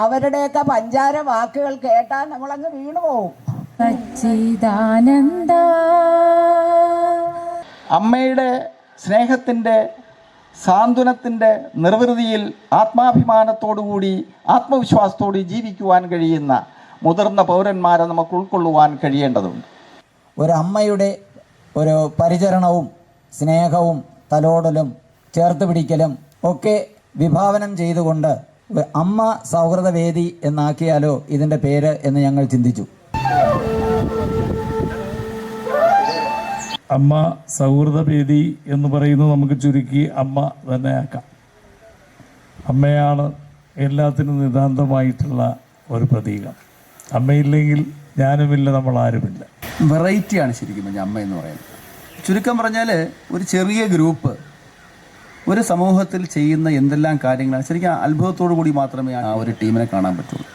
അവരുടെയൊക്കെ പഞ്ചാര വാക്കുകൾ കേട്ടാൽ നമ്മളങ്ങ് വീണു പോവും. സച്ചിദാനന്ദ അമ്മയുടെ സ്നേഹത്തിൻ്റെ സാന്ത്വനത്തിൻ്റെ നിർവൃതിയിൽ ആത്മാഭിമാനത്തോടുകൂടി ആത്മവിശ്വാസത്തോടെ ജീവിക്കുവാൻ കഴിയുന്ന മുതിർന്ന പൗരന്മാരെ നമുക്ക് ഉൾക്കൊള്ളുവാൻ കഴിയേണ്ടതുണ്ട്. ഒരമ്മയുടെ ഒരു പരിചരണവും സ്നേഹവും തലോടലും ചേർത്ത് പിടിക്കലും ഒക്കെ വിഭാവനം ചെയ്തുകൊണ്ട് അമ്മ സൗഹൃദവേദി എന്നാക്കിയാലോ ഇതിൻ്റെ പേര് എന്ന് ഞങ്ങൾ ചിന്തിച്ചു. അമ്മ സൗഹൃദവേദി എന്ന് പറയുന്നത് നമുക്ക് ചുരുക്കി അമ്മ തന്നെ ആക്കാം. അമ്മയാണ് എല്ലാത്തിനും നിതാന്തമായിട്ടുള്ള ഒരു പ്രതീകം. അമ്മയില്ലെങ്കിൽ ഞാനുമില്ല, നമ്മളാരുമില്ല. വെറൈറ്റിയാണ് ശരിക്കും പറഞ്ഞാൽ അമ്മ എന്ന് പറയുന്നത്. ചുരുക്കം പറഞ്ഞാൽ ഒരു ചെറിയ ഗ്രൂപ്പ് ഒരു സമൂഹത്തിൽ ചെയ്യുന്ന എന്തെല്ലാം കാര്യങ്ങളാണ് ശരിക്കും അത്ഭുതത്തോടു കൂടി മാത്രമേ ആ ഒരു ടീമിനെ കാണാൻ പറ്റുള്ളൂ.